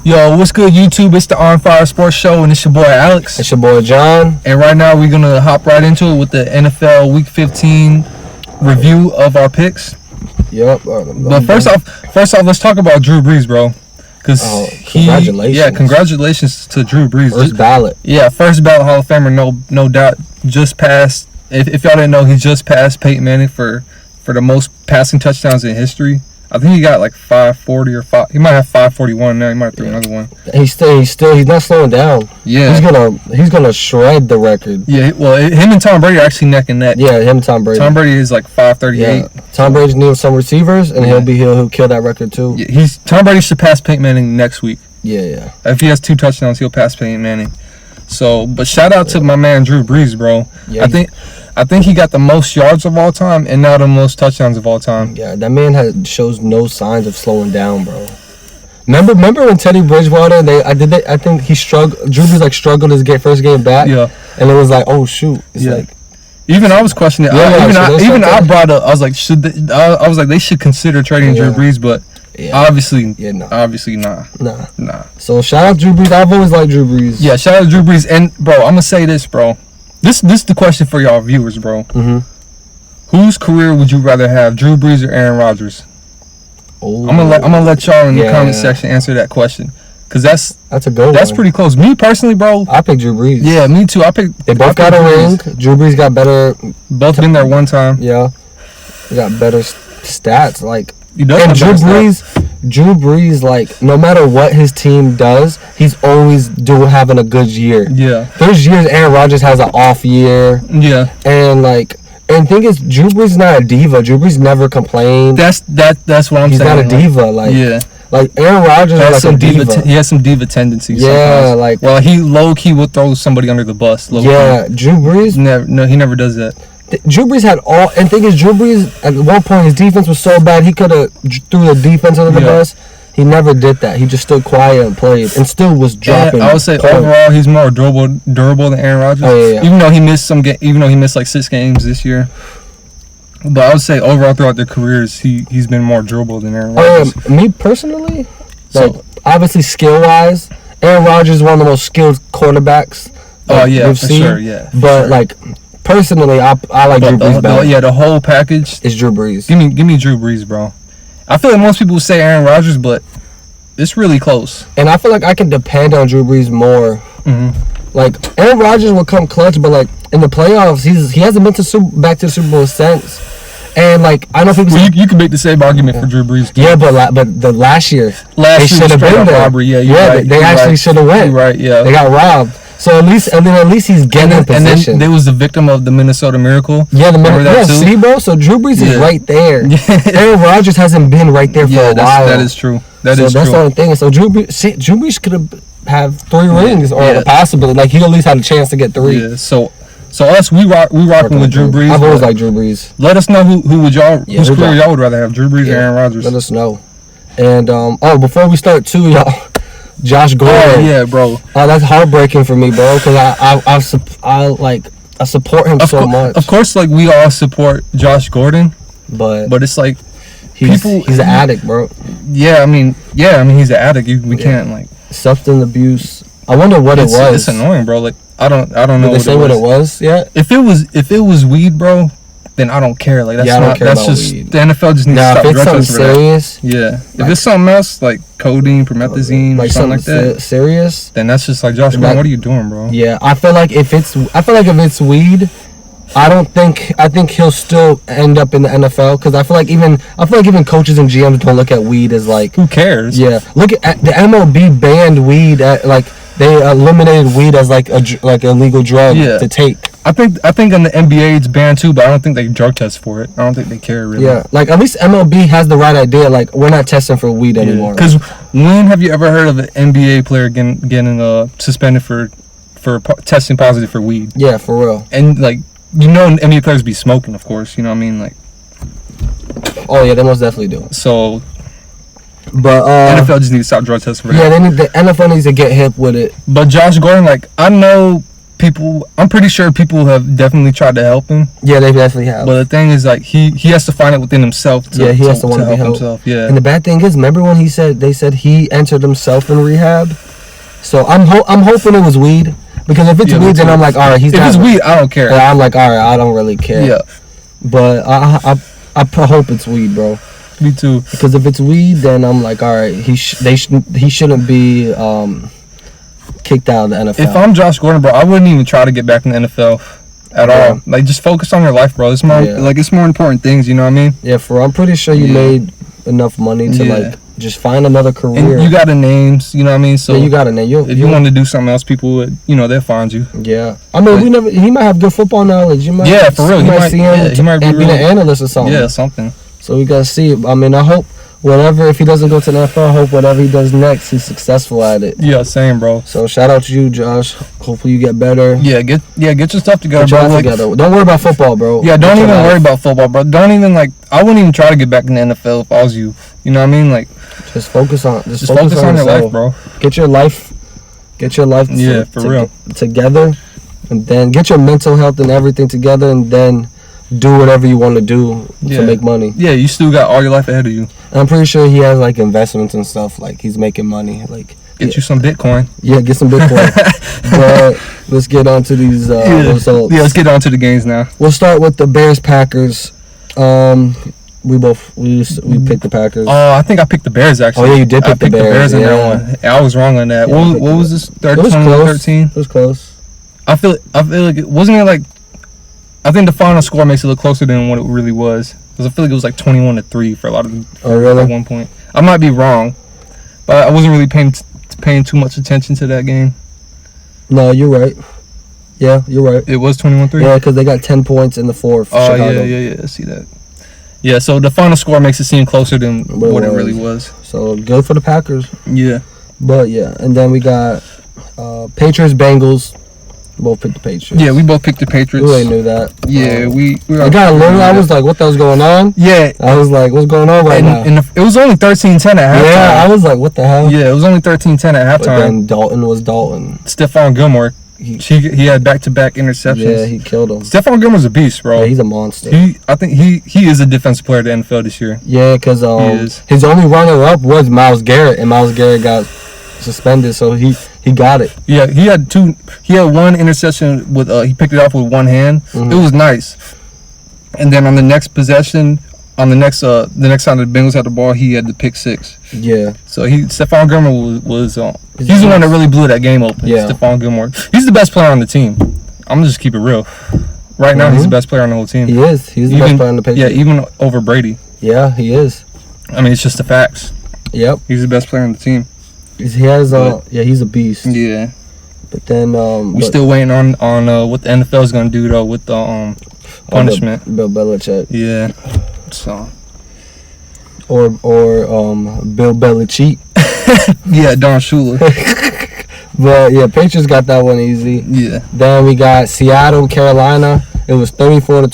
Yo, what's good, YouTube? It's the On Fire Sports Show, and it's your boy Alex. It's your boy John. And right now, we're gonna hop right into it with the NFL Week 15 review of our picks. Yep. But first off, let's talk about Drew Brees, bro. Congratulations. Yeah, congratulations to Drew Brees. First ballot. Yeah, first ballot Hall of Famer, no doubt. Just passed. If y'all didn't know, he just passed Peyton Manning for the most passing touchdowns in history. I think he got like 540 or 5. He might have 541 now. He might throw another one. He's not slowing down. Yeah, he's gonna shred the record. Yeah, well, him and Tom Brady are actually neck and neck. Yeah, him and Tom Brady. Tom Brady is like 538. Yeah. Tom Brady needs some receivers, and he'll kill that record too. Yeah, Tom Brady should pass Peyton Manning next week. Yeah. If he has 2 touchdowns, he'll pass Peyton Manning. So, but shout out to my man Drew Brees, bro. Yeah, I think he got the most yards of all time and now the most touchdowns of all time. Yeah, that man shows no signs of slowing down, bro. Remember when Teddy Bridgewater? I think he struggled. Drew Brees struggled his first game back. Yeah, and it was like, oh shoot, it's like. Even I was questioning it. I brought up. I was like, they should consider trading Drew Brees, but obviously nah. So shout out Drew Brees. I've always liked Drew Brees. Yeah, shout out Drew Brees. And bro, I'm gonna say this, bro. This is the question for y'all viewers, bro. Mm-hmm. Whose career would you rather have, Drew Brees or Aaron Rodgers? Oh, I'm gonna let y'all in the comment section answer that question, cause that's a good one. That's pretty close. Me personally, bro, I picked Drew Brees. Yeah, me too. They both got a ring. Drew Brees got better. Both been there one time. Yeah, he got better stats. Like, he does. And Drew Brees, like, no matter what his team does, he's always having a good year. Yeah. There's years Aaron Rodgers has an off year. Yeah. And the thing is, Drew Brees is not a diva. Drew Brees never complained. That's what I'm saying. He's not a diva. Like Aaron Rodgers is like a diva. He has some diva tendencies. Yeah, sometimes. Well, he low-key will throw somebody under the bus. Low-key. Drew Brees. He never does that. Drew Brees had all, and the thing is, Drew Brees at one point his defense was so bad he could have threw the defense under the bus. He never did that. He just stood quiet and played, and still was dropping. I would say overall he's more durable than Aaron Rodgers. Oh, yeah. Even though he missed like 6 games this year. But I would say overall throughout their careers he's been more durable than Aaron Rodgers. Me personally, obviously skill wise, Aaron Rodgers is one of the most skilled quarterbacks. We've seen. Sure, yeah. But personally, I like Drew Brees better. The whole package is Drew Brees. Give me Drew Brees, bro. I feel like most people would say Aaron Rodgers, but it's really close. And I feel like I can depend on Drew Brees more. Mm-hmm. Like, Aaron Rodgers will come clutch, but in the playoffs, he hasn't been back to the Super Bowl since. And I know people. You can make the same argument for Drew Brees too. Yeah, but the last year they should have been there. Robbery. They actually should have went. Right. Yeah. They got robbed. So at least he's getting in position. And then they was the victim of the Minnesota Miracle. Yeah, see, bro. So Drew Brees is right there. Aaron Rodgers hasn't been right there for a while. That is true. That's the only thing. So Drew Brees could have 3 rings or possibly he at least had a chance to get 3. Yeah. So us we rocking with Drew Brees. I've always liked Drew Brees. Let us know whose career y'all would rather have, Drew Brees or Aaron Rodgers. Let us know. And before we start too, y'all. Josh Gordon. Oh yeah, bro. That's heartbreaking for me, bro. Because I support him so much. Of course, we all support Josh Gordon, but it's he's an addict, bro. Yeah, I mean, he's an addict. We can't substance abuse. I wonder what it was. It's annoying, bro. I don't know. Did they say what it was yet? If it was weed, bro, then I don't care. I don't care about weed. The NFL just needs to stop drug testing for serious, that. Yeah. If it's something else like codeine, promethazine, or something like that, serious, then that's just Josh Gordon. What are you doing, bro? Yeah, I feel like if it's weed, I think he'll still end up in the NFL because I feel like even coaches and GMs don't look at weed as who cares? Yeah, look at the MLB banned weed at they eliminated weed as a legal drug to take. I think in the NBA it's banned too, but I don't think they drug test for it. I don't think they care really. Yeah, at least MLB has the right idea. We're not testing for weed anymore. Because when have you ever heard of an NBA player getting suspended for testing positive for weed? Yeah, for real. And NBA players be smoking, of course. You know what I mean? Oh yeah, they most definitely do. So. But NFL just needs to stop drug testing for that. Yeah, the NFL needs to get hip with it. But Josh Gordon, I know I'm pretty sure people have definitely tried to help him. Yeah, they definitely have. But the thing is, like, he has to find it within himself to, he has to want to help help himself. Yeah. And the bad thing is, remember when they said he entered himself in rehab? So I'm hoping it was weed. Because if it's weed, then I'm like, all right, he's. If it's weed, I don't care. I'm like, all right, I don't really care. Yeah. But I hope it's weed, bro. Me too. Because if it's weed, then I'm like, all right, he shouldn't be kicked out of the NFL. If I'm Josh Gordon, bro, I wouldn't even try to get back in the NFL at all. Like, just focus on your life, bro. It's more it's more important things. You know what I mean? Yeah. I'm pretty sure you made enough money to like just find another career. And you got the names. You know what I mean? So you got a name. If you want to do something else, people would, they'll find you. Yeah. I mean, he might have good football knowledge. You might. Yeah, for real. You might see him. He might be an analyst or something. Yeah, something. So we gotta see. I mean, I hope if he doesn't go to the NFL, I hope whatever he does next, he's successful at it. Yeah, same, bro. So shout out to you, Josh. Hopefully you get better. Yeah, get your stuff together, Get your bro. life together. Don't worry about football, bro. Yeah, don't even worry about football, bro. Don't even I wouldn't even try to get back in the NFL if I was you. You know what I mean? Like, just focus on your life, bro. Get your life for real together, and then get your mental health and everything together, and then do whatever you want to do to make money. Yeah, you still got all your life ahead of you. And I'm pretty sure he has like investments and stuff. Like he's making money. Like get you some Bitcoin. Yeah, get some Bitcoin. But let's get on to these results. Yeah, let's get on to the games now. We'll start with the Bears Packers. We picked the Packers. Oh, I think I picked the Bears actually. Oh yeah, you did pick the Bears. In that one. I was wrong on that. Yeah, what was this? 13? It was close. I feel like it wasn't it like. I think the final score makes it look closer than what it really was. Because I feel like it was like 21-3 for a lot of them. Oh, really? At one point. I might be wrong. But I wasn't really paying too much attention to that game. No, you're right. Yeah, you're right. It was 21-3? Yeah, because they got 10 points in the fourth. Oh, Chicago. yeah. I see that. Yeah, so the final score makes it seem closer than what it really was. So, good for the Packers. Yeah. But, yeah. And then we got Patriots-Bengals. Both picked the Patriots. Yeah, we both picked the Patriots. We already knew that. Yeah, we I got a little. I was like, what the hell's going on? Yeah. I was like, what's going on right now? And it was only 13-10 at halftime. Yeah, I was like, what the hell? Yeah, it was only 13-10 at halftime. But then Dalton was Dalton. Stephon Gilmore, he had back-to-back interceptions. Yeah, he killed him. Stephon Gilmore's a beast, bro. Yeah, he's a monster. I think he is a defensive player of the NFL this year. Yeah, because his only runner-up was Myles Garrett, and Myles Garrett got suspended, so he got it. Yeah, he had one interception with he picked it off with one hand. Mm-hmm. It was nice. And then on the next possession, on the next time the Bengals had the ball, he had the pick six. Yeah. So Stephon Gilmore was he's the one that really blew that game open. Yeah. Stephon Gilmore. He's the best player on the team. I'm gonna just keep it real. Right now, he's the best player on the whole team. He is. He's the best player on the Patriots. Yeah, even over Brady. Yeah, he is. I mean, it's just the facts. Yep. He's the best player on the team. He has he's a beast. Yeah. But then we're still waiting on what the NFL is gonna do though with the punishment. Bill Belichick. Yeah. So. Or Bill Belichick. Yeah, Don Shula. But yeah, Patriots got that one easy. Yeah. Then we got Seattle, Carolina. It was 30-24.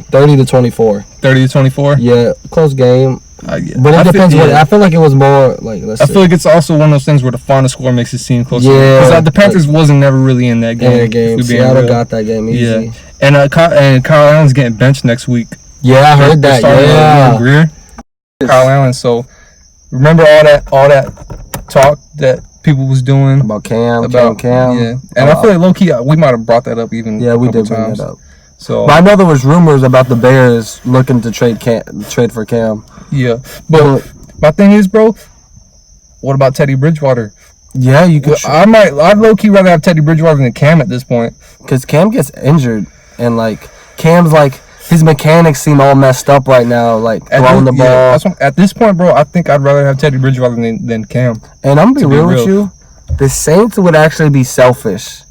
30-24. 30-24. Yeah, close game. But it depends. I feel like it was more like. I feel like it's also one of those things where the final score makes it seem closer. Yeah, because the Panthers wasn't never really in that game. Seattle got that game easy. Yeah, and Kyle Allen's getting benched next week. Yeah, I heard that. Yeah, Greer. Kyle Allen. So remember all that talk that people was doing about Cam. Yeah, and I feel like low key we might have brought that up even. Yeah, we did bring that up. So, but I know there was rumors about the Bears looking to trade for Cam. Yeah, but my thing is, bro, what about Teddy Bridgewater? Yeah, you could. I'd low key rather have Teddy Bridgewater than Cam at this point. Because Cam gets injured, and like Cam's like his mechanics seem all messed up right now, like throwing the ball. Yeah, at this point, bro, I think I'd rather have Teddy Bridgewater than Cam. And I'm gonna be real with you, the Saints would actually be selfish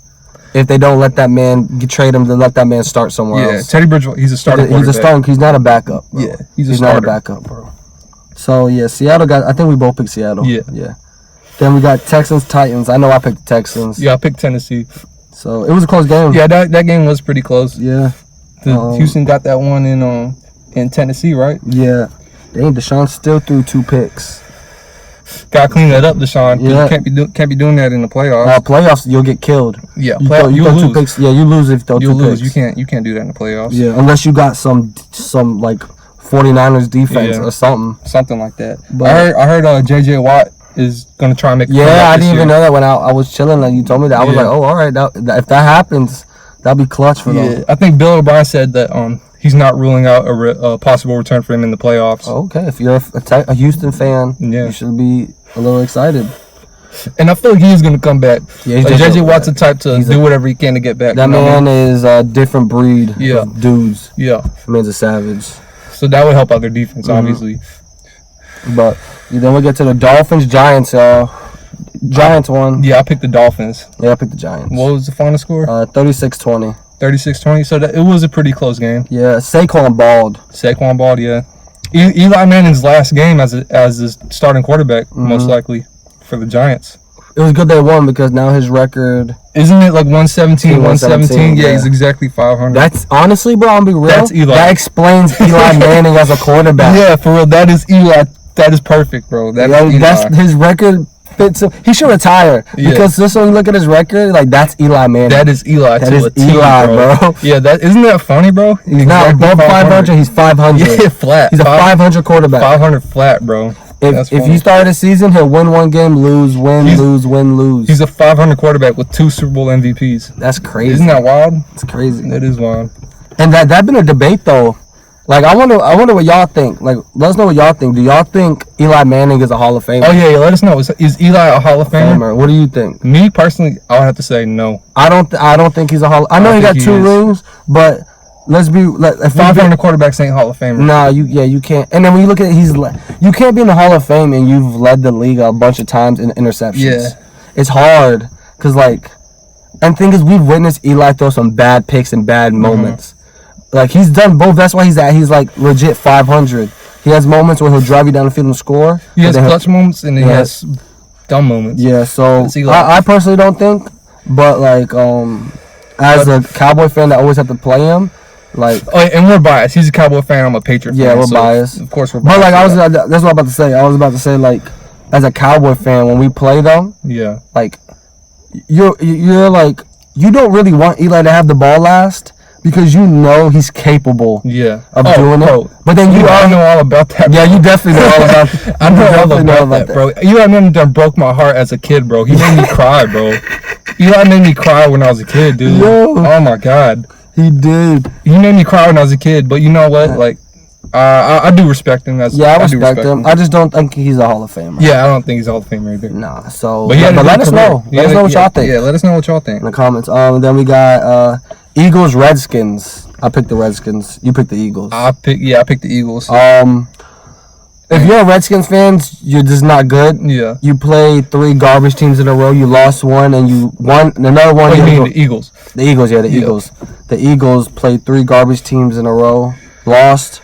if they don't let that man trade him to let that man start somewhere else. Teddy Bridgewater, he's a starter. He's a starter. He's not a backup. Bro. Yeah, he's not a backup, bro. So yeah, Seattle got. I think we both picked Seattle. Yeah. Then we got Texans, Titans. I know I picked the Texans. Yeah, I picked Tennessee. So it was a close game. Yeah, that game was pretty close. Yeah. Houston got that one in Tennessee, right? Yeah. Dang, Deshaun still threw 2 picks. Gotta clean that up, Deshaun. Yeah. You can't be doing that in the playoffs. Playoffs, you'll get killed. Yeah, You throw lose. 2 picks. Yeah, you lose if you throw 2 lose. picks. You can't do that in the playoffs. Yeah, unless you got some like 49ers defense or something. Something like that. But I heard JJ Watt is gonna try and make. I didn't even know that when I was chilling and you told me that. I was Yeah. like, oh, all right. If that happens, that'll be clutch for them. I think Bill O'Brien said that he's not ruling out a possible return for him in the playoffs. Okay, if you're a Houston fan, you should be a little excited. And I feel like he's gonna come back. Yeah, JJ Watt's the type to do whatever he can to get back. That man is a different breed of dudes. Yeah, that man's a savage. So that would help out their defense, obviously. But then we get to the Dolphins Giants. Giants won. Yeah, I picked the Dolphins. Yeah, I picked the Giants. What was the final score? 36-20. 36-20. So it was a pretty close game. Yeah, Saquon balled. Yeah. Eli Manning's last game as the starting quarterback, most likely, for the Giants. It was good they won because now his record... Isn't it like 117? Yeah, he's exactly 500. That's, honestly, bro, I'm being real. That's Eli. That explains Eli Manning as a quarterback. Yeah, for real. That is Eli. That is perfect, bro. That's his record fits him. He should retire because just when you look at his record, like that's Eli Manning. That is Eli. That is Eli, bro. Yeah, isn't that funny, bro? He's not above 500. He's 500. Yeah, flat. He's a 500 quarterback. 500 flat, bro. If you start a season, he'll win 1 game, lose, win, lose. He's a 500 quarterback with 2 Super Bowl MVPs. That's crazy. Isn't that wild? It's crazy. It is wild. And that been a debate though. Like I wonder what y'all think. Like let us know what y'all think. Do y'all think Eli Manning is a Hall of Famer? Oh yeah, let us know. Is Eli a Hall of Famer? What do you think? Me personally, I would have to say no. I don't think he's a Hall. I know he got 2 rings, but let's be if 500 quarterbacks ain't Hall of Famer. Nah, you can't. And then when you look at it, you can't be in the Hall of Fame and you've led the league a bunch of times in interceptions. Yeah, it's hard because and thing is we've witnessed Eli throw some bad picks and bad moments. Like he's done both. That's why he's like legit 500. He has moments where he'll drive you down the field and score. He has clutch moments and he has dumb moments. Yeah, so I personally don't think, but as a Cowboy fan that always have to play him, and we're biased. He's a Cowboy fan. I'm a Patriot fan. Yeah, we're biased. Of course, we're biased. But that's what I'm about to say. I was about to say as a Cowboy fan, when we play them, you're you don't really want Eli to have the ball last. Because you know he's capable of doing it. But then I know all about that. Yeah, you definitely know all about that. I know all about that, bro. Eli Manning done broke my heart as a kid, bro. He made me cry, bro. Eli made me cry when I was a kid, dude. Yo, oh, my God. He did. He made me cry when I was a kid. But you know what? I do respect him. I respect him. I just don't think he's a Hall of Famer. Yeah, I don't think he's a Hall of Famer either. Nah, so... But let us know. Let us know what y'all think. Yeah, let us know what y'all think. In the comments. Then we got... Eagles, Redskins. I picked the Redskins. You picked the Eagles. I picked the Eagles. If you're a Redskins fan, you're just not good. Yeah. You played 3 garbage teams in a row. You lost 1 and you won another one. What do you mean the Eagles? The Eagles, yeah, the Eagles. The Eagles played 3 garbage teams in a row. Lost.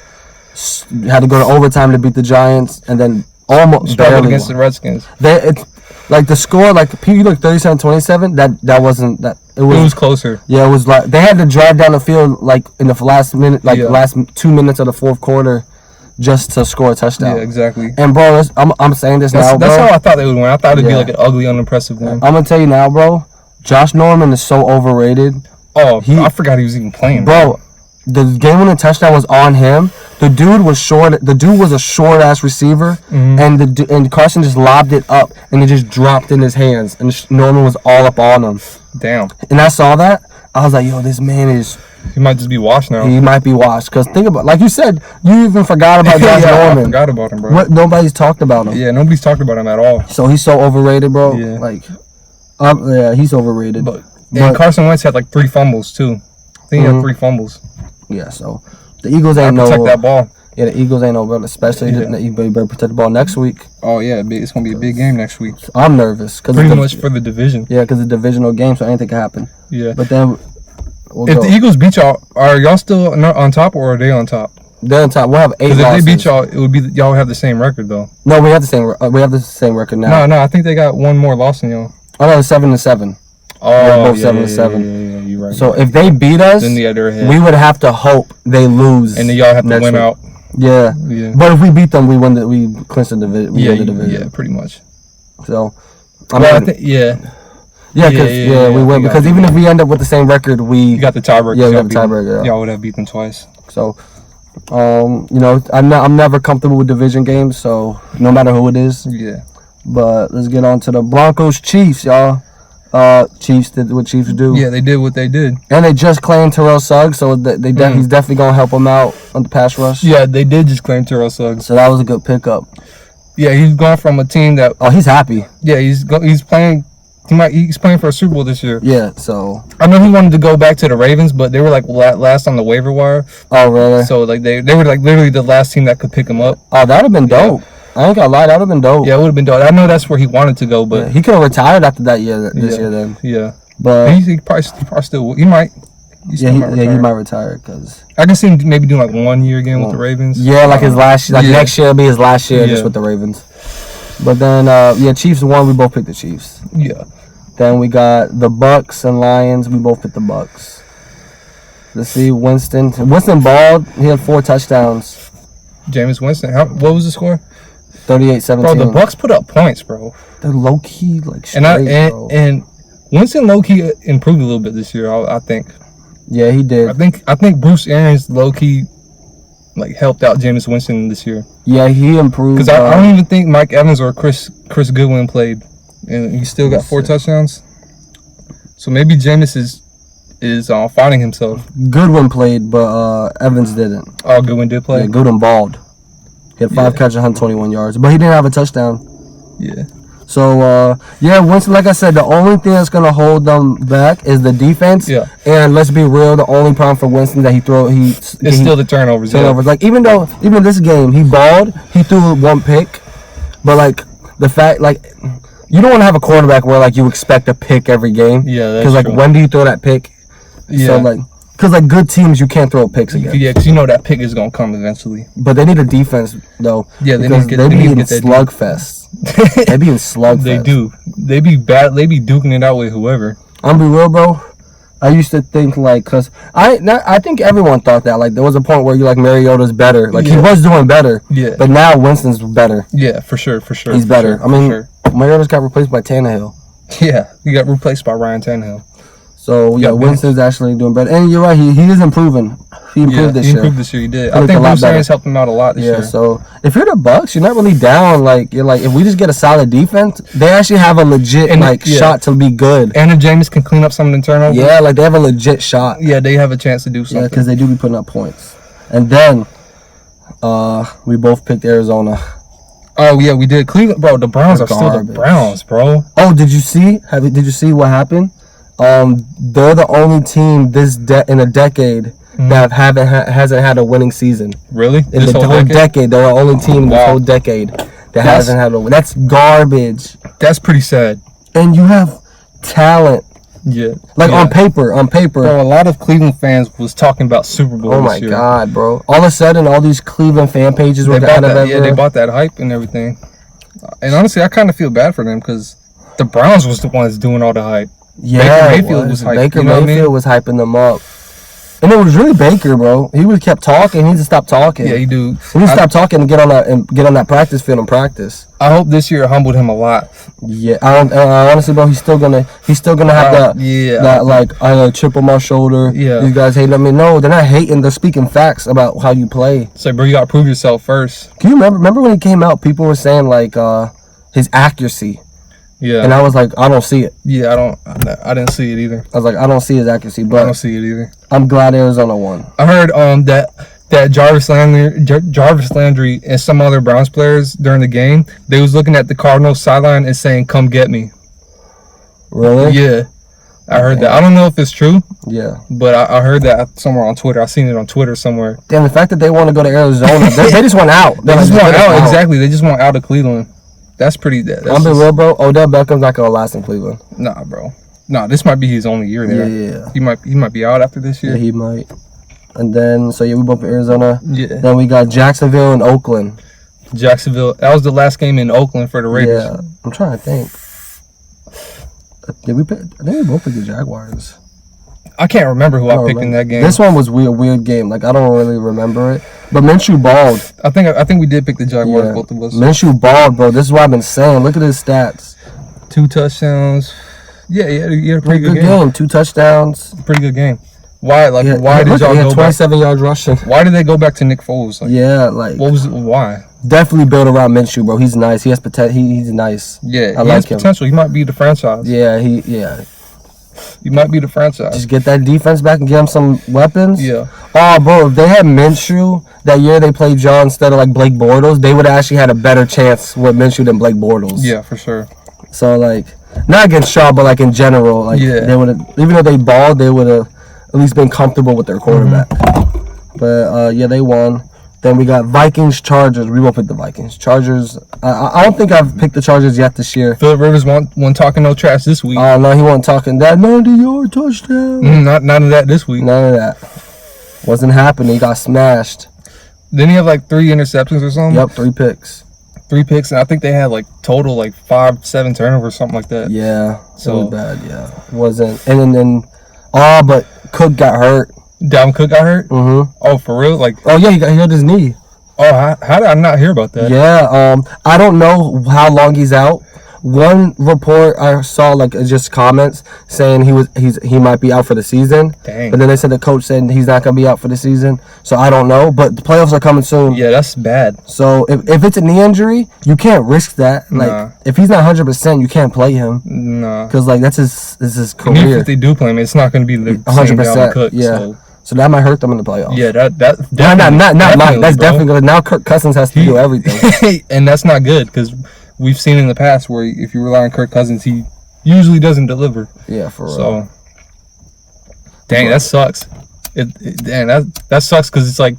Had to go to overtime to beat the Giants, and then almost struggled against the Redskins. The score, you look 37-27. That wasn't that. It was closer. Yeah, it was they had to drive down the field in the last minute, last 2 minutes of the fourth quarter, just to score a touchdown. Yeah, exactly. And bro, I'm saying this now, bro. That's how I thought they would win. I thought it'd be an ugly, unimpressive win. I'm gonna tell you now, bro. Josh Norman is so overrated. Oh, I forgot he was even playing, bro. The game-winning touchdown was on him. The dude was short. The dude was a short-ass receiver, and Carson just lobbed it up, and it just dropped in his hands, and Norman was all up on him. Damn. And I saw that. I was like, yo, this man is... He might just be washed now. He might be washed. Because think about... Like you said, you even forgot about Josh Norman. I forgot about him, bro. Nobody's talked about him. Yeah, nobody's talked about him at all. So he's so overrated, bro. Yeah. He's overrated. But Carson Wentz had 3 fumbles, too. I think he had 3 fumbles. Yeah, so the Eagles ain't protect that ball. Yeah, the Eagles ain't no good, especially you better protect the ball next week. Oh yeah, it's gonna be a big game next week. I'm nervous pretty much for the division. Yeah, because it's a divisional game, so anything can happen. Yeah, but then if the Eagles beat y'all, are y'all still not on top or are they on top? They're on top. We'll have 8 losses. Because if they beat y'all, it would be y'all have the same record though. No, we have the same. We have the same record now. No, I think they got 1 more loss than y'all. Oh no, 7-7. Oh, both 7-7. Yeah, you're right. So if they beat us, then they're ahead. We would have to hope they lose, and then y'all have to win out. Yeah. Yeah. But if we beat them, we win. We clinch the division. We win the division. Yeah, pretty much. So, I think, we win because even if we end up with the same record, you got the tiebreaker. Yeah, we got the tiebreaker. Y'all would have beat them twice. So, I'm never comfortable with division games. So no matter who it is. Yeah. But let's get on to the Broncos Chiefs, y'all. Chiefs did what Chiefs do. Yeah, they did what they did. And they just claimed Terrell Suggs, so he's definitely gonna help them out on the pass rush. Yeah, they did just claim Terrell Suggs. So that was a good pickup. Yeah, he's gone from a team that. Oh, he's happy. Yeah, he's playing. He's playing for a Super Bowl this year. Yeah, so I know he wanted to go back to the Ravens, but they were like last on the waiver wire. Oh, really? So like they were like literally the last team that could pick him up. Oh, that'd have been dope. Yeah. I ain't gonna lie, that'd have been dope. Yeah, it would have been dope. I know that's where he wanted to go, but he could have retired after that year. This year, then. Yeah, but he probably still he might. He might retire because I can see him maybe doing like 1 year again with the Ravens. Yeah, like his last, next year will be his last year just with the Ravens. But then, Chiefs won. We both picked the Chiefs. Yeah. Then we got the Bucks and Lions. We both picked the Bucks. Let's see, Winston balled. He had 4 touchdowns. Jameis Winston. What was the score? 38-17. Bro, the Bucks put up points, bro. They're low key straight, bro. And Winston low key improved a little bit this year. I think. Yeah, he did. I think Bruce Arians low key helped out Jameis Winston this year. Yeah, he improved. Because I don't even think Mike Evans or Chris Goodwin played, and he still got 4 touchdowns. So maybe Jameis is finding himself. Goodwin played, but Evans didn't. Oh, Goodwin did play. Yeah, Goodwin balled. He had 5 catches, 121 yards, but he didn't have a touchdown. Yeah. So, Winston, like I said, the only thing that's going to hold them back is the defense. Yeah. And let's be real, the only problem for Winston that it's still the turnovers. Turnovers. Like, even this game, he balled, he threw 1 pick. But, the fact, you don't want to have a quarterback where, you expect a pick every game. Yeah, that's true. Because, when do you throw that pick? Yeah. So, because, good teams, you can't throw picks against. Yeah, because you know that pick is going to come eventually. But they need a defense, though. Yeah, they need to get that slugfest. They be in slugfest. They do. They be bad. They be duking it out with whoever. I'm be real, bro. I used to think because I think everyone thought that there was a point where you Mariota's better. He was doing better. Yeah. But now Winston's better. Yeah, for sure. He's better. Mariota's got replaced by Tannehill. Yeah, he got replaced by Ryan Tannehill. So Winston's actually doing better, and you're right. He is improving. He improved this year. He did. I think Bruce Arians helped him out a lot this year. Yeah. So if you're the Bucks, you're not really down. You're if we just get a solid defense, they actually have a legit shot to be good. And if Jameis can clean up some of the turnovers, they have a legit shot. Yeah, they have a chance to do something. Yeah, because they do be putting up points. And then we both picked Arizona. Oh yeah, we did. Cleveland, bro. The Browns are still the Browns, bro. Oh, did you see? Did you see what happened? They're the only team in a decade that hasn't had a winning season. Really? In the whole decade, they're the only team in the whole decade that hasn't had a win. That's garbage. That's pretty sad. And you have talent. Yeah. On paper. Bro, a lot of Cleveland fans was talking about Super Bowl this year. Oh my God, bro. All of a sudden, all these Cleveland fan pages were out of that. Yeah, they bought that hype and everything. And honestly, I kind of feel bad for them because the Browns was the ones doing all the hype. Yeah, Baker Mayfield was hyping. Baker Mayfield was hyping them up. And it was really Baker, bro. He would kept talking. He needs to stop talking. Yeah, he do. He needs to stop talking and get on that practice field and practice. I hope this year humbled him a lot. Yeah, honestly, bro, he's still gonna have that chip on my shoulder. Yeah, these guys hating on me. No, they're not hating. They're speaking facts about how you play. So, bro, you gotta prove yourself first. Can you remember when he came out? People were saying his accuracy. Yeah. And I was like, I don't see it. Yeah, I didn't see it either. I was like, I don't see his accuracy, but I don't see it either. I'm glad Arizona won. I heard that Jarvis Landry and some other Browns players during the game, they was looking at the Cardinals sideline and saying, "Come get me." Really? Yeah. I heard that. I don't know if it's true. Yeah. But I heard that somewhere on Twitter. I seen it on Twitter somewhere. Damn, the fact that they want to go to Arizona, they just want out. They just want out. Exactly. They just want out of Cleveland. That's pretty. I'm being real, bro. Odell Beckham's not gonna last in Cleveland. Nah, bro. Nah, this might be his only year there. Yeah. He might be out after this year. Yeah, he might. And then we both in Arizona. Yeah. Then we got Jacksonville and Oakland. Jacksonville. That was the last game in Oakland for the Raiders. Yeah. I'm trying to think. I think we both picked the Jaguars. I can't remember who I picked in that game. This one was weird game. I don't really remember it. But Minshew balled. I think we did pick the Jaguars, both of us. Minshew balled, bro. This is what I've been saying. Look at his stats. 2 touchdowns. Yeah, he had a pretty good game. 2 touchdowns. Pretty good game. Why? Like, why did y'all go 27 yards rushing. Why did they go back to Nick Foles? Like, why? Definitely build around Minshew, bro. He's nice. He has potential. He's nice. Yeah, I he like has him. potential. He might be the franchise. Yeah, He might be the franchise. Just get that defense back and get him some weapons. Yeah. Oh, bro, if they had Minshew that year they played John instead of like Blake Bortles, they would have actually had a better chance with Minshew than Blake Bortles. Yeah, for sure. So, like, not against Shaw, but like in general, like they would have, even though they balled, they would have at least been comfortable with their quarterback. But yeah, they won. Then we got Vikings, Chargers. We won't pick the Vikings. Chargers. I don't think I've picked the Chargers yet this year. Philip Rivers won talking no trash this week. Oh no, he wasn't talking that 90-yard touchdown. None of that this week. None of that. Wasn't happening. He got smashed. Didn't he have like 3 interceptions or something? Yep, 3 picks. 3 picks, and I think they had like total like 5-7 turnovers, something like that. Yeah, so it was bad. Yeah, wasn't. And then but Cook got hurt. Dalvin Cook got hurt. Oh, for real? Like, oh yeah, he hurt his knee. Oh, how did I not hear about that? Yeah, I don't know how long he's out. One report I saw, like, just comments saying he might be out for the season. Dang. But then they said the coach said he's not gonna be out for the season. So I don't know. But the playoffs are coming soon. Yeah, that's bad. So if it's a knee injury, you can't risk that. Like, if he's not 100%, you can't play him. Nah. Because like that's his career. And even if they do play him, it's not gonna be the 100%. Cook, yeah. So that might hurt them in the playoffs. Yeah, that not Mike. That's definitely good. Now Kirk Cousins has to do everything, and that's not good because we've seen in the past where if you rely on Kirk Cousins, he usually doesn't deliver. Yeah, for real. So, dang, that sucks. That sucks because it's like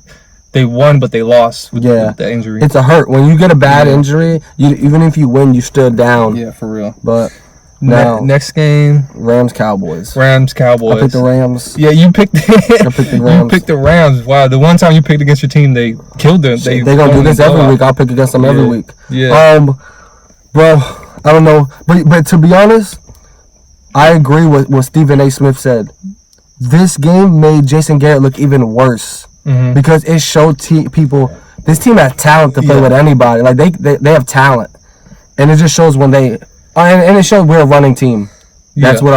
they won but they lost with the injury. It's a hurt when you get a bad injury. Even if you win, you still down. Yeah, for real. But. Now, next game, Rams Cowboys. I picked the Rams. Yeah, you picked. I picked the Rams. You picked the Rams. Wow, the one time you picked against your team, they killed them. They gonna do this every week. I'll pick against them every week. Yeah. Bro, I don't know, but to be honest, I agree with what Stephen A. Smith said. This game made Jason Garrett look even worse because it showed people this team has talent to play with anybody. Like they have talent, and it just shows when they. And it showed we're a running team. That's what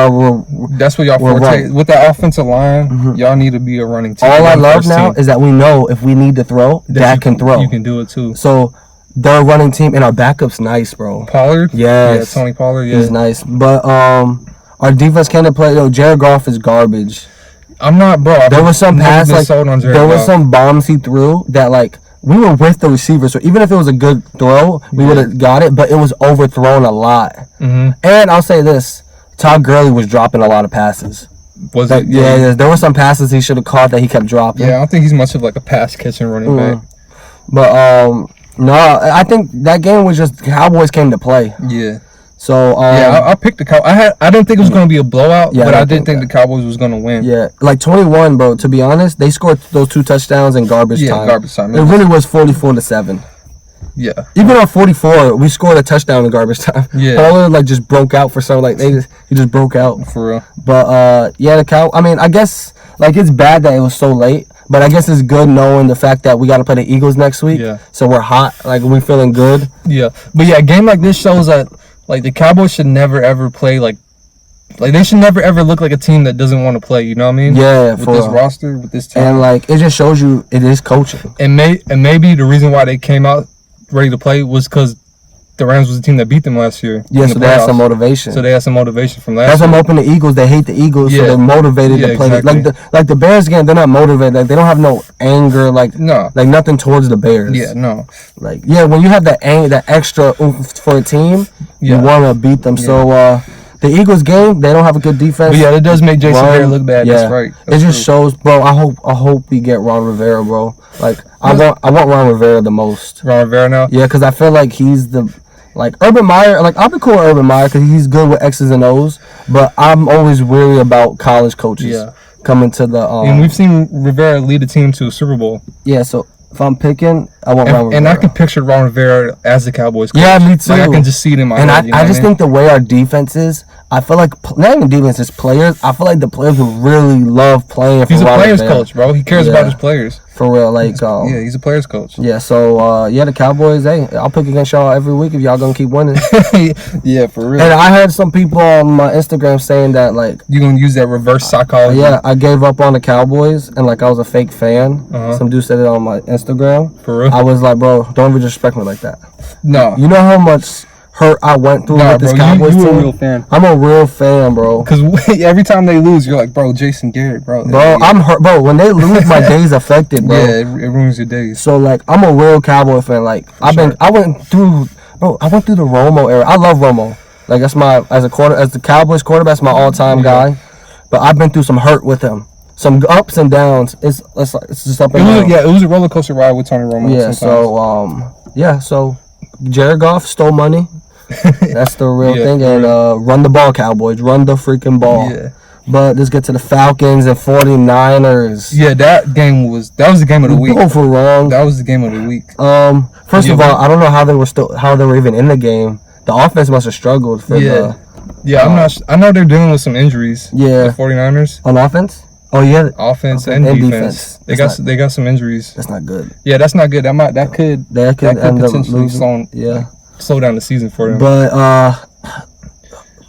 that's what y'all forte. With that offensive line, y'all need to be a running team. All I love now is that we know if we need to throw, Dak can throw. You can do it too. So they're a running team, and our backup's nice, bro. Pollard? Yes. Yeah, Tony Pollard, He's nice. But our defense can't play. Jared Goff is garbage. I'm not, bro. There was some pass, like, there was some bombs he threw that, like, we were with the receiver, so even if it was a good throw, we would have got it, but it was overthrown a lot. And I'll say this, Todd Gurley was dropping a lot of passes. Was it? Yeah, there were some passes he should have caught that he kept dropping. Yeah, I don't think he's much of like a pass catching running back. But, no, I think that game was just Cowboys came to play. Yeah. So I picked the Cowboys. I didn't think it was going to be a blowout, but I did think the Cowboys was going to win. Yeah, like 21, bro. To be honest, they scored those 2 touchdowns in garbage time. Yeah, garbage time. It really was 44-7. Yeah. Even on 44, we scored a touchdown in garbage time. Yeah. Pollard like just broke out for some he just broke out. For real. But I mean, I guess like it's bad that it was so late. But I guess it's good knowing the fact that we got to play the Eagles next week. Yeah. So we're hot. Like we're feeling good. Yeah. But yeah, a game like this shows that. Like, the Cowboys should never, ever play, like, they should never, ever look like a team that doesn't want to play, you know what I mean? Yeah, with this roster, with this team. And, like, it just shows you it is coaching. And maybe the reason why they came out ready to play was because the Rams was the team that beat them last year. Yeah, so they had some motivation. So they had some motivation from last year. That's why I'm hoping the Eagles, they hate the Eagles, so they're motivated to play. Exactly. Like the Bears game, they're not motivated. Like, they don't have no anger, like nothing towards the Bears. Yeah, no. Like, when you have that extra oomph for a team, you want to beat them. Yeah. So, the Eagles game, they don't have a good defense. But yeah, it does make Jason Garrett look bad. Yeah. That's right. It just shows, bro. I hope we get Ron Rivera, bro. Like, I want Ron Rivera the most. Ron Rivera now? Yeah, because I feel like he's like Urban Meyer, like I'll be cool with Urban Meyer because he's good with X's and O's, but I'm always weary about college coaches coming to the. And we've seen Rivera lead a team to a Super Bowl. Yeah, so if I'm picking, I want Ron Rivera. And I can picture Ron Rivera as the Cowboys coach. Yeah, me too. Like I can just see it in my head. And I just think the way our defense is, I feel like not even defense, it's players. I feel like the players would really love playing for He's a Ronald players Van. coach, bro. He cares about his players. For real, like Yeah, he's a players coach. Yeah, so the Cowboys. Hey, I'll pick against y'all every week if y'all gonna keep winning. Yeah, for real. And I heard some people on my Instagram saying that like You gonna use that reverse psychology? yeah, I gave up on the Cowboys and like I was a fake fan. Uh-huh. Some dude said it on my Instagram. For real? I was like, bro, don't even disrespect me like that. No. You know how much hurt I went through with this bro, Cowboys you team? a real fan. I'm a real fan, bro. Because every time they lose, you're like, bro, Jason Garrett, bro. Bro, I'm hurt. Bro, when they lose, my day's affected, bro. Yeah, it ruins your days. So like, I'm a real Cowboy fan. Like, I went through the Romo era. I love Romo. Like that's as the Cowboys quarterback, that's my all-time guy. But I've been through some hurt with him, some ups and downs. It's just up and down. It was a roller coaster ride with Tony Romo. Yeah. Sometimes. So Jared Goff stole money. That's the real thing. And run the ball, Cowboys. Run the freaking ball. Yeah. But let's get to the Falcons and 49ers. Yeah, that was the game of the week. Both were wrong. That was the game of the week. First of all, I don't know how they were even in the game. The offense must have struggled for I'm not. I know they're dealing with some injuries. Yeah. The 49ers. On offense? Oh yeah. Offense and defense. They got some injuries. That's not good. Yeah, that's not good. That could end up potentially losing. slow down the season for them.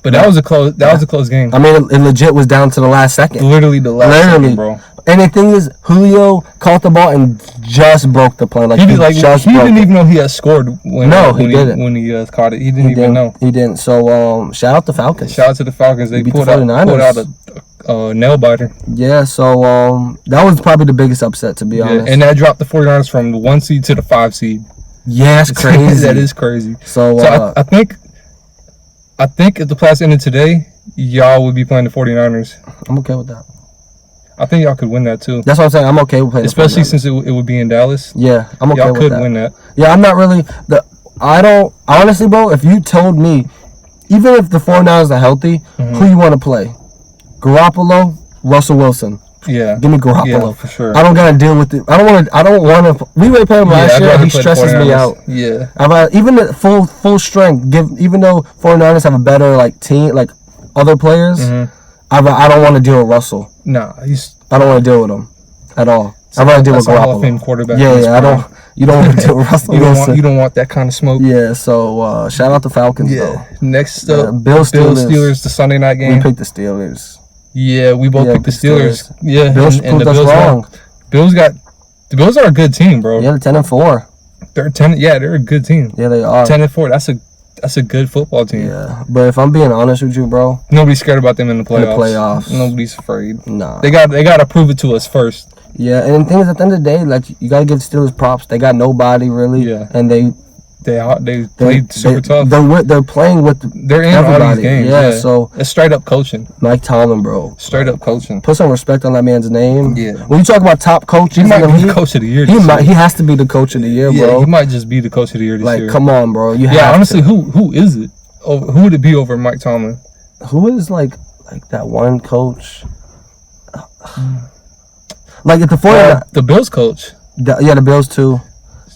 But that was a close game. I mean, it legit was down to the last second. Literally the last second, bro. And the thing is, Julio caught the ball and just broke the play. Like he didn't even know he had scored when he caught it. He didn't even know. He didn't. So shout out to Falcons. Shout out to the Falcons. They pulled out a nail biter. Yeah. So that was probably the biggest upset, to be honest. And that dropped the 49ers from the 1 seed to the 5 seed. Yeah, that's crazy. That is crazy. So I think if the playoffs ended today, y'all would be playing the 49ers. I'm okay with that. I think y'all could win that too. That's what I'm saying. I'm okay with playing. Especially since it would be in Dallas. Yeah, I'm okay y'all with that. Y'all could win that. Yeah, I'm not really honestly, bro. If you told me, even if the 49ers are healthy, who you want to play? Garoppolo, Russell Wilson. Yeah. Give me Garoppolo. Yeah, for sure. I don't gotta deal with it. I don't want to. We already played him last year. And he stresses me out. Yeah. Even the full strength. Even though 49ers have a better team, other players. I don't want to deal with Russell. Nah, I don't want to deal with him at all. I'd rather deal with Garoppolo. Hall of Fame quarterback. Yeah. You don't want to deal with Russell Wilson. You don't want that kind of smoke. Yeah. So shout out to Falcons though. Next up, Bills Steelers, the Sunday night game. We picked the Steelers. Yeah, we both picked the Steelers. Yeah, Bills proved us wrong. The Bills are a good team, bro. Yeah, they're 10-4. They're 10. Yeah, they're a good team. Yeah, they are. 10-4. That's a good football team. Yeah, but if I'm being honest with you, bro, nobody's scared about them in the playoffs. Nobody's afraid. Nah. They got to prove it to us first. Yeah, and the thing is, at the end of the day, you gotta give the Steelers props. They got nobody really. Yeah. And they played super tough. They're playing with. They're in everybody. all these games. Yeah, so it's straight up coaching. Mike Tomlin, bro. Straight up coaching. Put some respect on that man's name. Yeah. When you talk about top coaches, he might be the coach of the year. He has to be the coach of the year, bro. Yeah, he might just be the coach of the year this year. Come on, bro. Honestly, who is it? Who would it be over Mike Tomlin? Who is like that one coach? At the 49ers, the Bills coach. The Bills too.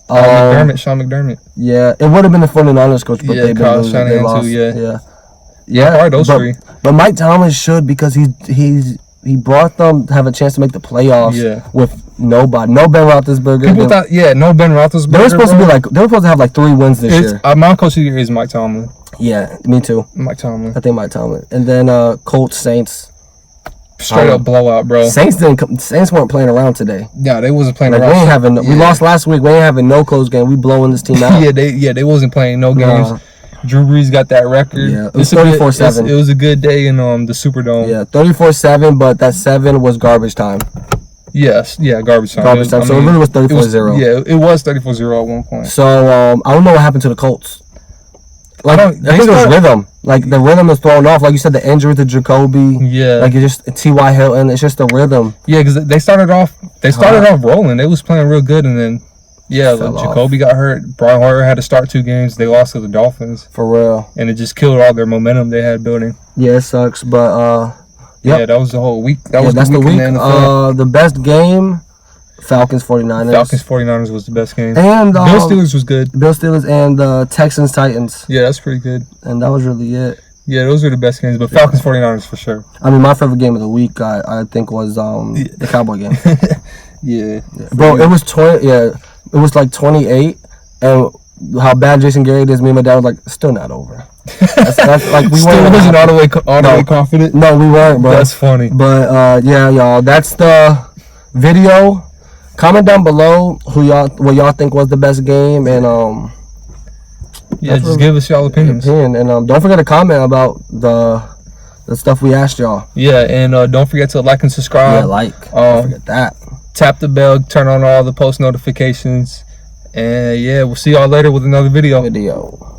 Sean McDermott. Yeah, it would have been the 49ers coach, but they've been losing. They lost. Yeah. Probably those three. But Mike Tomlin should, because he brought them to have a chance to make the playoffs with nobody. No Ben Roethlisberger. People thought, no Ben Roethlisberger. They were supposed to have 3 wins this year. My coach of the year is Mike Tomlin. Yeah, me too. Mike Tomlin. I think Mike Tomlin. And then Colts, Saints. Straight up blowout, bro. Saints weren't playing around today. Yeah, they wasn't playing around. We lost last week. We ain't having no close game. We blowing this team out. they wasn't playing no games. Drew Brees got that record. Yeah, it was 34-7. It was a good day in the Superdome. Yeah, 34-7, but that 7 was garbage time. Yes, garbage time. Garbage time. So it really was 34-0. Yeah, it was 34-0 at one point. So I don't know what happened to the Colts. I think it was rhythm. The rhythm is thrown off. Like you said, the injury to Jacoby. Yeah. It's just T.Y. Hilton. It's just the rhythm. Yeah, because they started off rolling. They was playing real good, and then Jacoby got hurt. Brian Hoyer had to start 2 games. They lost to the Dolphins. For real. And it just killed all their momentum they had building. Yeah, it sucks, but yeah, that was the whole week. That's the week. The best game. Falcons 49ers. Falcons 49ers was the best game. And Bills Steelers was good. Bills Steelers and Texans Titans. Yeah, that's pretty good. And that was really it. Yeah, those were the best games. But Falcons 49ers for sure. I mean, my favorite game of the week, I think, was the Cowboy game. Yeah. Bro, it was 20. Yeah, it was like 28, and how bad Jason Garrett is. Me and my dad was like, still not over. That's like we Still wasn't all the way confident. No, we weren't, bro. That's funny. But yeah, y'all, that's the video. Comment down below what y'all think was the best game, and yeah, just give us y'all opinions. And don't forget to comment about the stuff we asked y'all. Yeah, and don't forget to like and subscribe. Yeah, don't forget that. Tap the bell, turn on all the post notifications, and yeah, we'll see y'all later with another video.